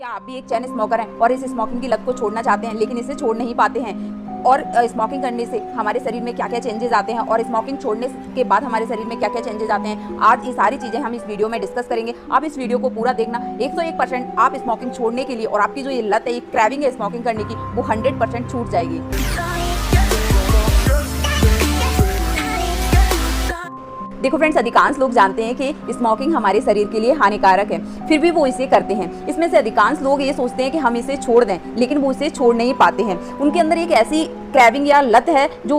क्या आप भी एक चैन स्मोकर हैं और इस स्मोकिंग की लत को छोड़ना चाहते हैं लेकिन इसे छोड़ नहीं पाते हैं? और स्मोकिंग करने से हमारे शरीर में क्या क्या चेंजेस आते हैं और स्मोकिंग छोड़ने के बाद हमारे शरीर में क्या क्या चेंजेस आते हैं, आज ये सारी चीज़ें हम इस वीडियो में डिस्कस करेंगे। आप इस वीडियो को पूरा देखना। 101% आप स्मोकिंग छोड़ने के लिए और आपकी जो ये लत है, ये क्रेविंग है स्मोकिंग करने की, वो 100% छूट जाएगी। देखो फ्रेंड्स, अधिकांश लोग जानते हैं कि स्मोकिंग हमारे शरीर के लिए हानिकारक है, फिर भी वो इसे करते हैं। इसमें से अधिकांश लोग ये सोचते हैं कि हम इसे छोड़ दें, लेकिन वो इसे छोड़ नहीं पाते हैं। उनके अंदर एक ऐसी क्रेविंग या लत है जो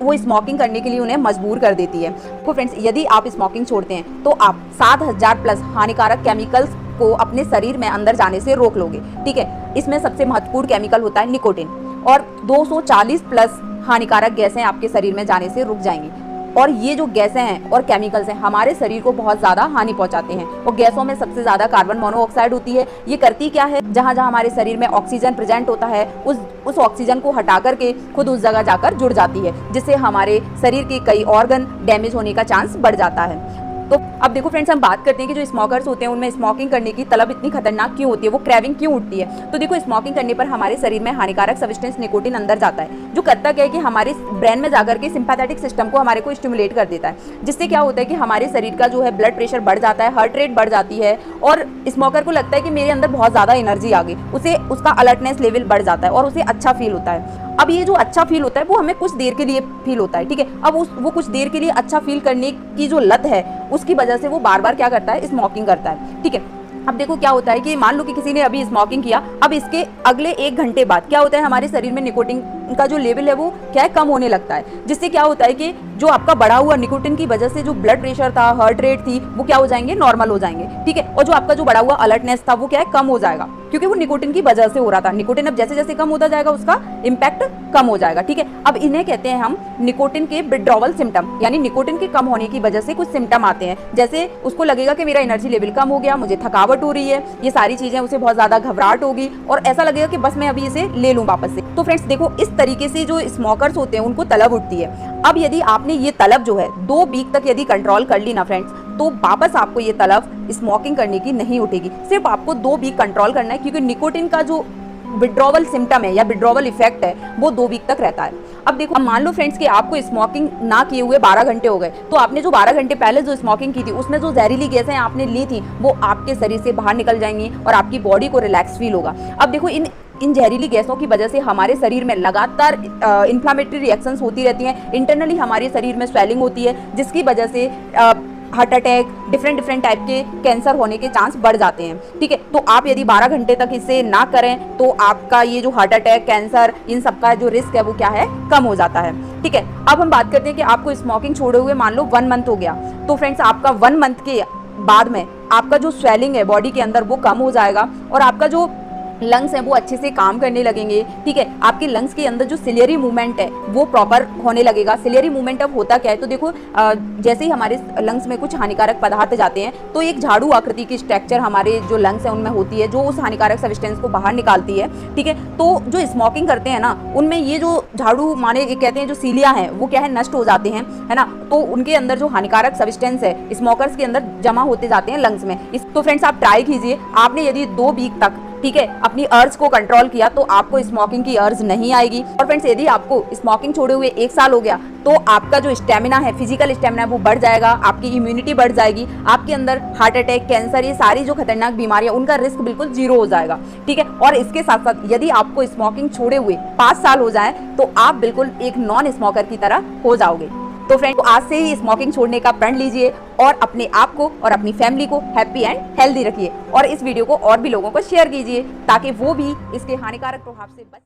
वो स्मोकिंग करने के लिए उन्हें मजबूर कर देती है। तो फ्रेंड्स, यदि आप स्मोकिंग छोड़ते हैं तो आप 7000 प्लस हानिकारक केमिकल्स को अपने शरीर में अंदर जाने से रोक लोगे। ठीक है, इसमें सबसे महत्वपूर्ण केमिकल होता है निकोटिन, और 240 प्लस हानिकारक गैसें आपके शरीर में जाने से रुक जाएंगी। और ये जो गैसें हैं और केमिकल्स हैं हमारे शरीर को बहुत ज़्यादा हानि पहुंचाते हैं। और गैसों में सबसे ज़्यादा कार्बन मोनोऑक्साइड होती है। ये करती क्या है, जहाँ जहाँ हमारे शरीर में ऑक्सीजन प्रेजेंट होता है, उस ऑक्सीजन को हटा करके खुद उस जगह जाकर जुड़ जाती है, जिससे हमारे शरीर के कई ऑर्गन डैमेज होने का चांस बढ़ जाता है। तो अब देखो फ्रेंड्स, हम बात करते हैं कि जो स्मोकर्स होते हैं उनमें स्मोकिंग करने की तलब इतनी खतरनाक क्यों होती है, वो क्रेविंग क्यों उठती है। तो देखो, स्मोकिंग करने पर हमारे शरीर में हानिकारक सब्सटेंस निकोटिन अंदर जाता है, जो करता क्या है कि हमारे ब्रेन में जाकर के सिंपैथेटिक सिस्टम को हमारे को स्टिमुलेट कर देता है, जिससे क्या होता है कि हमारे शरीर का जो है ब्लड प्रेशर बढ़ जाता है, हार्ट रेट बढ़ जाती है, और स्मोकर को लगता है कि मेरे अंदर बहुत ज़्यादा एनर्जी आ गई, उसे उसका अलर्टनेस लेवल बढ़ जाता है और उसे अच्छा फील होता है। अब ये जो अच्छा फील होता है वो हमें कुछ देर के लिए फील होता है। ठीक है, अब वो कुछ देर के लिए अच्छा फील करने की जो लत है, उसकी वजह से वो बार बार क्या करता है, स्मोकिंग करता है। ठीक है, अब देखो क्या होता है कि मान लो कि किसी ने अभी स्मोकिंग किया, अब इसके अगले 1 घंटे बाद क्या होता है, हमारे शरीर में निकोटिन का जो लेवल है वो क्या है, कम होने लगता है, जिससे क्या होता है कि जो आपका बढ़ा हुआ निकोटिन की वजह से जो ब्लड प्रेशर था, हार्ट रेट थी, वो क्या हो जाएंगे, नॉर्मल हो जाएंगे। ठीक है, और जो आपका जो बढ़ा हुआ अलर्टनेस था वो क्या है, कम हो जाएगा, क्योंकि वो निकोटिन की वजह से हो रहा था। निकोटिन अब जैसे जैसे कम होता जाएगा उसका इम्पैक्ट कम हो जाएगा। ठीक है, अब इन्हें कहते हैं हम निकोटिन के विड्रॉवल सिम्टम, यानी निकोटिन के कम होने की वजह से कुछ सिम्टम आते हैं, जैसे उसको लगेगा कि मेरा एनर्जी लेवल कम हो गया, मुझे थकावट हो रही है, ये सारी चीजें, उसे बहुत ज्यादा घबराहट होगी और ऐसा लगेगा कि बस मैं अभी इसे ले लूं वापस से। तो फ्रेंड्स देखो, इस तरीके से जो स्मोकर्स होते हैं उनको तलब उठती है। अब यदि आपने ये तलब जो है 2 वीक तक यदि कंट्रोल कर ली ना फ्रेंड्स, तो वापस आपको ये तलब स्मोकिंग करने की नहीं उठेगी। सिर्फ आपको 2 वीक कंट्रोल करना है, क्योंकि निकोटिन का जो विड्रॉवल सिम्टम है या विड्रॉवल इफेक्ट है वो 2 वीक तक रहता है। अब देखो, अब मान लो फ्रेंड्स कि आपको स्मोकिंग ना किए हुए 12 घंटे हो गए, तो आपने जो 12 घंटे पहले जो स्मोकिंग की थी उसमें जो जहरीली गैसें आपने ली थी वो आपके शरीर से बाहर निकल जाएंगी और आपकी बॉडी को रिलैक्स फील होगा। अब देखो, इन जहरीली गैसों की वजह से हमारे शरीर में लगातार इन्फ्लामेटरी रिएक्शंस होती रहती हैं। इंटरनली हमारे शरीर में स्वेलिंग होती है, जिसकी वजह से हार्ट अटैक, डिफरेंट टाइप के कैंसर होने के चांस बढ़ जाते हैं। ठीक है, तो आप यदि 12 घंटे तक इसे ना करें तो आपका ये जो हार्ट अटैक, कैंसर, इन सब का जो रिस्क है वो क्या है, कम हो जाता है। ठीक है, अब हम बात करते हैं कि आपको स्मोकिंग छोड़े हुए मान लो 1 मंथ हो गया, तो फ्रेंड्स आपका 1 मंथ के बाद में आपका जो स्वेलिंग है बॉडी के अंदर वो कम हो जाएगा और आपका जो लंग्स हैं वो अच्छे से काम करने लगेंगे। ठीक है, आपके लंग्स के अंदर जो सिलियरी मूवमेंट है वो प्रॉपर होने लगेगा। सिलियरी मूवमेंट अब होता क्या है, तो देखो जैसे ही हमारे लंग्स में कुछ हानिकारक पदार्थ जाते हैं तो एक झाड़ू आकृति की स्ट्रक्चर हमारे जो लंग्स हैं उनमें होती है, जो उस हानिकारक सब्सटेंस को बाहर निकालती है। ठीक है, तो जो स्मोकिंग करते हैं ना, उनमें ये जो झाड़ू माने कहते हैं जो सीलियाँ हैं वो क्या है, नष्ट हो जाते हैं, है ना। तो उनके अंदर जो हानिकारक सब्सटेंस है स्मोकर्स के अंदर जमा होते जाते हैं लंग्स में। तो फ्रेंड्स आप ट्राई कीजिए, आपने यदि 2 वीक तक, ठीक है, अपनी अर्ज को कंट्रोल किया तो आपको स्मोकिंग की अर्ज नहीं आएगी। और फ्रेंड्स, यदि आपको स्मोकिंग छोड़े हुए 1 साल हो गया तो आपका जो स्टेमिना है, फिजिकल स्टेमिना है, वो बढ़ जाएगा, आपकी इम्यूनिटी बढ़ जाएगी, आपके अंदर हार्ट अटैक, कैंसर, ये सारी जो खतरनाक बीमारियां उनका रिस्क बिल्कुल 0 हो जाएगा। ठीक है, और इसके साथ साथ यदि आपको स्मोकिंग छोड़े हुए 5 साल हो जाए तो आप बिल्कुल एक नॉन स्मोकर की तरह हो जाओगे। तो फ्रेंड, आज से ही स्मोकिंग छोड़ने का प्रण लीजिए और अपने आप को और अपनी फैमिली को हैप्पी एंड हेल्दी रखिए और इस वीडियो को और भी लोगों को शेयर कीजिए ताकि वो भी इसके हानिकारक प्रभाव से बच